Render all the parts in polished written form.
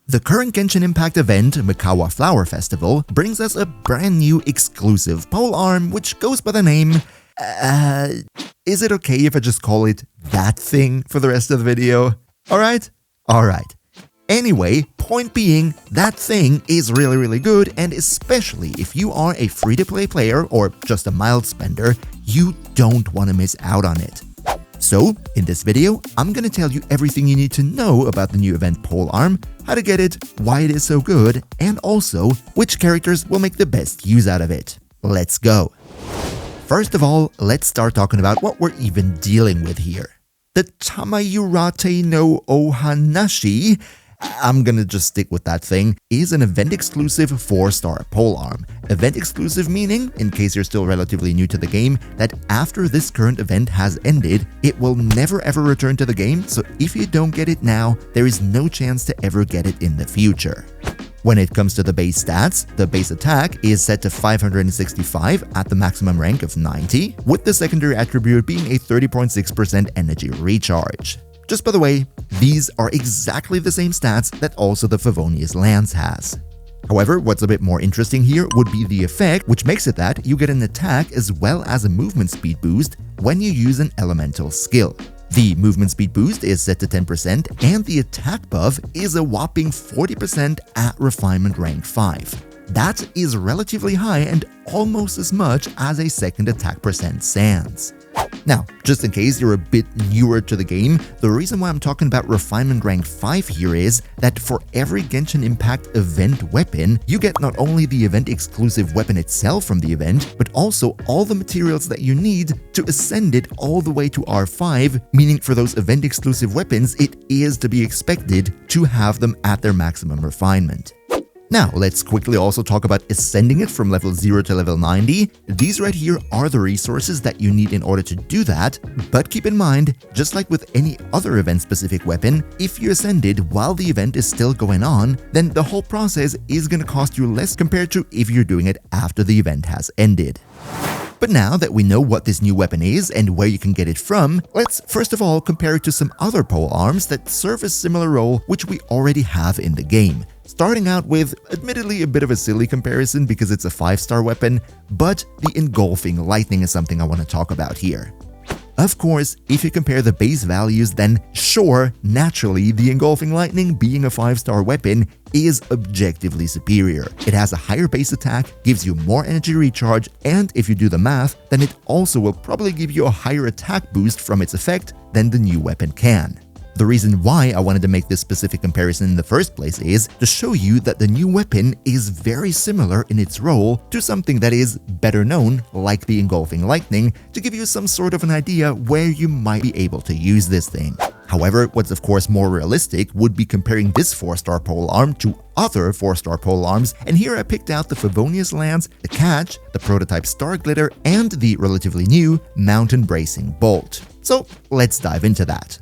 The current Genshin Impact event, Mikawa Flower Festival, brings us a brand new exclusive polearm which goes by the name… is it okay if I just call it that thing for the rest of the video? Alright? Alright. Anyway, point being, that thing is really good, and especially if you are a free-to-play player or just a mild spender, you don't want to miss out on it. So, in this video, I'm gonna tell you everything you need to know about the new event Polearm, how to get it, why it is so good, and also which characters will make the best use out of it. Let's go! First of all, let's start talking about what we're even dealing with here. The Tamayuratei no Ohanashi, I'm gonna just stick with that thing, is an event-exclusive 4-star polearm. Event-exclusive meaning, in case you're still relatively new to the game, that after this current event has ended, it will never ever return to the game, so if you don't get it now, there is no chance to ever get it in the future. When it comes to the base stats, the base attack is set to 565 at the maximum rank of 90, with the secondary attribute being a 30.6% energy recharge. Just by the way, these are exactly the same stats that also the Favonius Lance has. However, what's a bit more interesting here would be the effect, which makes it that you get an attack as well as a movement speed boost when you use an elemental skill. The movement speed boost is set to 10% and the attack buff is a whopping 40% at refinement rank 5. That is relatively high and almost as much as a second attack percent sans. Now, just in case you're a bit newer to the game, the reason why I'm talking about refinement rank 5 here is that for every Genshin Impact event weapon, you get not only the event exclusive weapon itself from the event, but also all the materials that you need to ascend it all the way to R5, meaning for those event exclusive weapons, it is to be expected to have them at their maximum refinement. Now, let's quickly also talk about ascending it from level 0 to level 90. These right here are the resources that you need in order to do that, but keep in mind, just like with any other event-specific weapon, if you ascend it while the event is still going on, then the whole process is going to cost you less compared to if you're doing it after the event has ended. But now that we know what this new weapon is and where you can get it from, let's first of all compare it to some other polearms that serve a similar role which we already have in the game. Starting out with, admittedly, a bit of a silly comparison because it's a 5-star weapon, but the engulfing lightning is something I want to talk about here. Of course, if you compare the base values, then sure, naturally, the engulfing lightning being a 5-star weapon is objectively superior. It has a higher base attack, gives you more energy recharge, and if you do the math, then it also will probably give you a higher attack boost from its effect than the new weapon can. The reason why I wanted to make this specific comparison in the first place is to show you that the new weapon is very similar in its role to something that is better known, like the engulfing lightning, to give you some sort of an idea where you might be able to use this thing. However, what's of course more realistic would be comparing this 4-star polearm to other 4-star polearms, and here I picked out the Favonius Lance, the Catch, the prototype Star Glitter, and the relatively new Mountain Bracing Bolt. So let's dive into that.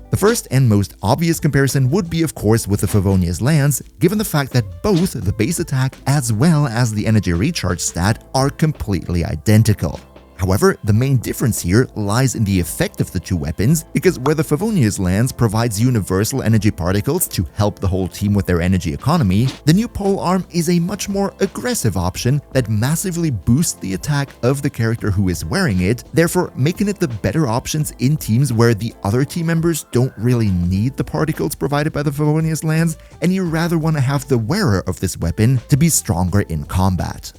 The first and most obvious comparison would be of course with the Favonius Lance, given the fact that both the base attack as well as the energy recharge stat are completely identical. However, the main difference here lies in the effect of the two weapons, because where the Favonius Lance provides universal energy particles to help the whole team with their energy economy, the new polearm is a much more aggressive option that massively boosts the attack of the character who is wearing it, therefore making it the better options in teams where the other team members don't really need the particles provided by the Favonius Lance, and you rather want to have the wearer of this weapon to be stronger in combat.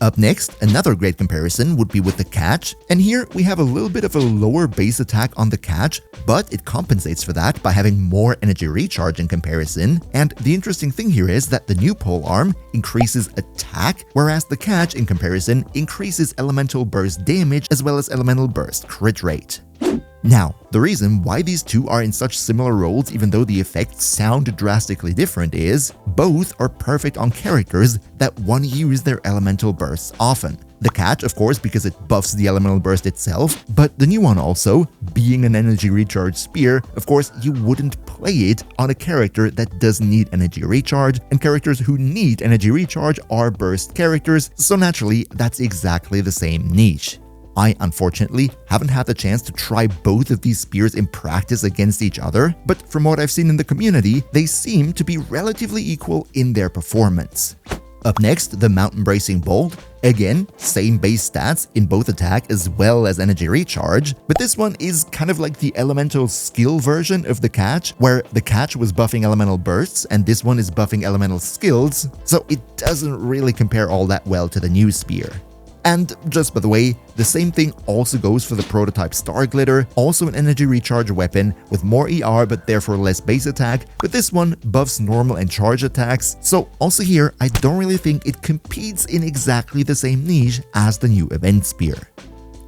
Up next, another great comparison would be with the Catch, and here we have a little bit of a lower base attack on the Catch, but it compensates for that by having more energy recharge in comparison, and the interesting thing here is that the new polearm increases attack, whereas the Catch in comparison increases elemental burst damage as well as elemental burst crit rate. Now, the reason why these two are in such similar roles even though the effects sound drastically different is, both are perfect on characters that want to use their elemental bursts often. The Catch, of course, because it buffs the elemental burst itself, but the new one also, being an energy recharge spear, of course you wouldn't play it on a character that does need energy recharge, and characters who need energy recharge are burst characters, so naturally that's exactly the same niche. I unfortunately haven't had the chance to try both of these spears in practice against each other, but from what I've seen in the community, they seem to be relatively equal in their performance. Up next, the Mountain Bracing Bolt. Again, same base stats in both attack as well as energy recharge, but this one is kind of like the elemental skill version of the catch, where the catch was buffing elemental bursts and this one is buffing elemental skills, so it doesn't really compare all that well to the new spear. And just by the way, the same thing also goes for the prototype Star Glitter, also an energy recharge weapon with more ER but therefore less base attack, but this one buffs normal and charge attacks, so also here I don't really think it competes in exactly the same niche as the new event spear.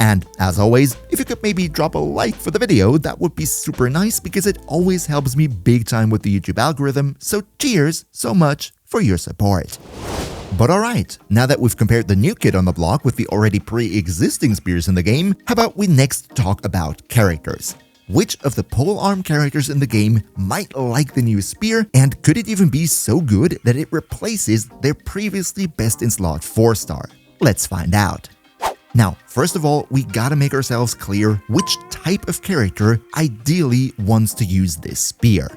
And as always, if you could maybe drop a like for the video, that would be super nice because it always helps me big time with the YouTube algorithm, so cheers so much for your support. But alright, now that we've compared the new kit on the block with the already pre-existing spears in the game, how about we next talk about characters? Which of the polearm characters in the game might like the new spear, and could it even be so good that it replaces their previously best in slot 4-star? Let's find out. Now, first of all, we gotta make ourselves clear which type of character ideally wants to use this spear.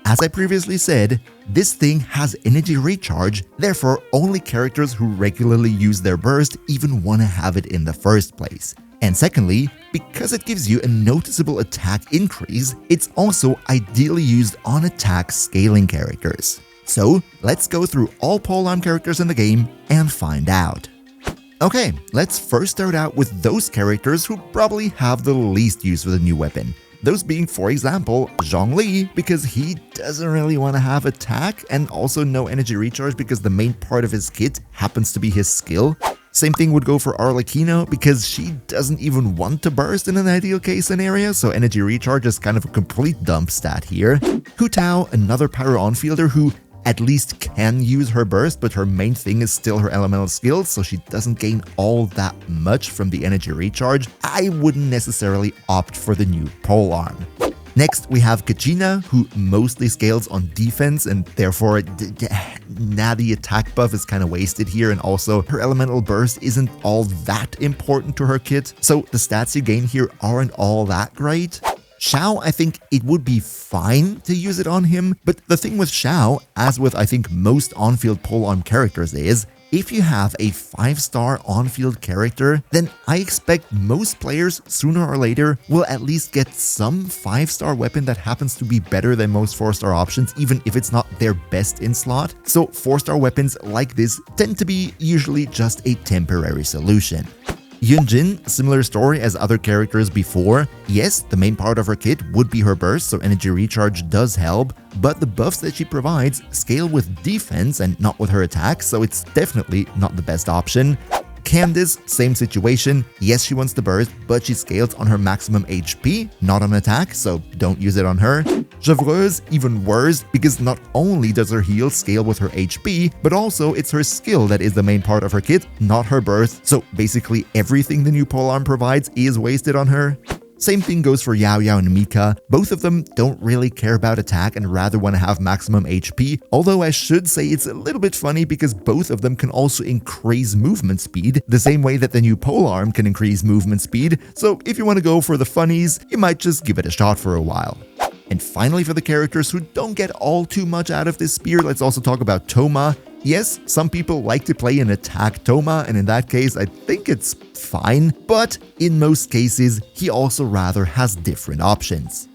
As I previously said, this thing has energy recharge, therefore only characters who regularly use their burst even want to have it in the first place. And secondly, because it gives you a noticeable attack increase, it's also ideally used on attack scaling characters. So let's go through all polearm characters in the game and find out. Okay, let's first start out with those characters who probably have the least use for the new weapon. Those being, for example, Zhongli, because he doesn't really want to have attack and also no energy recharge because the main part of his kit happens to be his skill. Same thing would go for Arlecchino because she doesn't even want to burst in an ideal case scenario, so energy recharge is kind of a complete dump stat here. Hu Tao, another pyro on-fielder who at least can use her burst, but her main thing is still her elemental skills, so she doesn't gain all that much from the energy recharge. I wouldn't necessarily opt for the new polearm. Next, we have Kachina, who mostly scales on defense, and therefore, the attack buff is kind of wasted here, and also her elemental burst isn't all that important to her kit, so the stats you gain here aren't all that great. Xiao, I think it would be fine to use it on him, but the thing with Xiao, as with I think most on-field polearm characters is, if you have a 5-star on-field character, then I expect most players sooner or later will at least get some 5-star weapon that happens to be better than most 4-star options, even if it's not their best in slot. So 4-star weapons like this tend to be usually just a temporary solution. Yunjin, similar story as other characters before. Yes, the main part of her kit would be her burst, so energy recharge does help, but the buffs that she provides scale with defense and not with her attack, so it's definitely not the best option. Candice, same situation. Yes, she wants the burst, but she scales on her maximum HP, not on attack, so don't use it on her. Chevreuse, even worse, because not only does her heal scale with her HP, but also it's her skill that is the main part of her kit, not her burst, so basically everything the new polearm provides is wasted on her. Same thing goes for Yao Yao and Mika. Both of them don't really care about attack and rather want to have maximum HP, although I should say it's a little bit funny because both of them can also increase movement speed, the same way that the new polearm can increase movement speed, so if you want to go for the funnies, you might just give it a shot for a while. And finally, for the characters who don't get all too much out of this spear, let's also talk about Thoma. Yes, some people like to play an attack Thoma, and in that case, I think it's fine, but in most cases, he also rather has different options.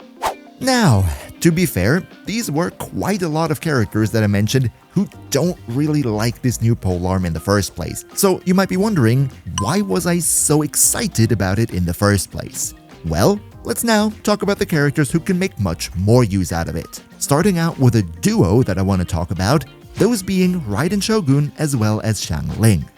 Now, to be fair, these were quite a lot of characters that I mentioned who don't really like this new polearm in the first place. So you might be wondering, why was I so excited about it in the first place? Well, let's now talk about the characters who can make much more use out of it. Starting out with a duo that I want to talk about, those being Raiden Shogun as well as Xiangling.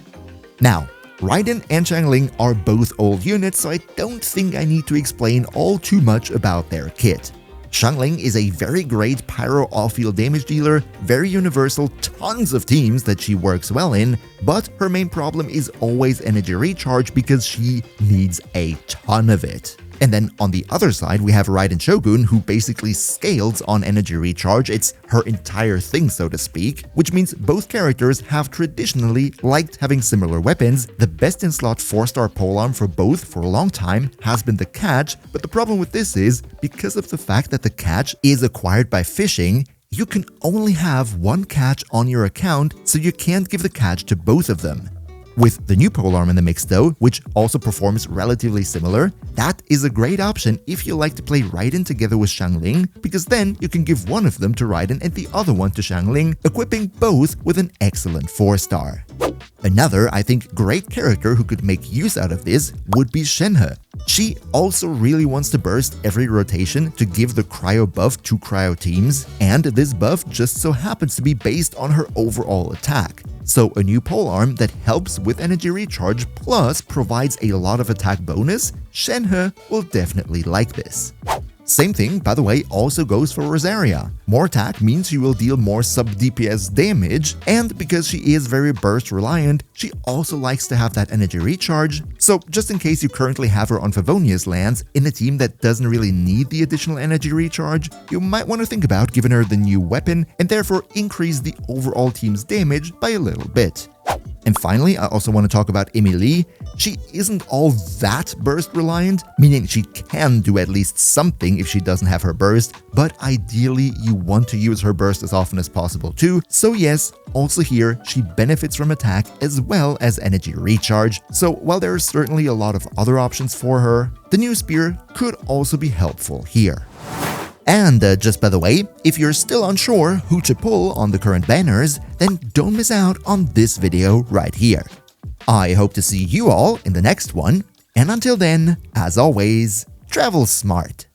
Now, Raiden and Xiangling are both old units, so I don't think I need to explain all too much about their kit. Xiangling is a very great pyro off-field damage dealer, very universal, tons of teams that she works well in, but her main problem is always energy recharge because she needs a ton of it. And then on the other side, we have Raiden Shogun, who basically scales on energy recharge. It's her entire thing, so to speak, which means both characters have traditionally liked having similar weapons. The best in slot 4-star polearm for both for a long time has been the catch, but the problem with this is, because of the fact that the catch is acquired by fishing, you can only have one catch on your account, so you can't give the catch to both of them. With the new polearm in the mix though, which also performs relatively similar, that is a great option if you like to play Raiden together with Xiangling, because then you can give one of them to Raiden and the other one to Xiangling, equipping both with an excellent 4-star. Another, I think, great character who could make use out of this would be Shenhe. She also really wants to burst every rotation to give the cryo buff to cryo teams, and this buff just so happens to be based on her overall attack. So a new polearm that helps with energy recharge plus provides a lot of attack bonus, Shenhe will definitely like this. Same thing, by the way, also goes for Rosaria. More attack means she will deal more sub-DPS damage, and because she is very burst reliant, she also likes to have that energy recharge. So just in case you currently have her on Favonius lands in a team that doesn't really need the additional energy recharge, you might want to think about giving her the new weapon and therefore increase the overall team's damage by a little bit. And finally, I also want to talk about Emilie. She isn't all that burst reliant, meaning she can do at least something if she doesn't have her burst, but ideally you want to use her burst as often as possible too. So yes, also here she benefits from attack as well as energy recharge. So while there are certainly a lot of other options for her, the new spear could also be helpful here. And just by the way, if you're still unsure who to pull on the current banners, then don't miss out on this video right here. I hope to see you all in the next one, and until then, as always, travel smart.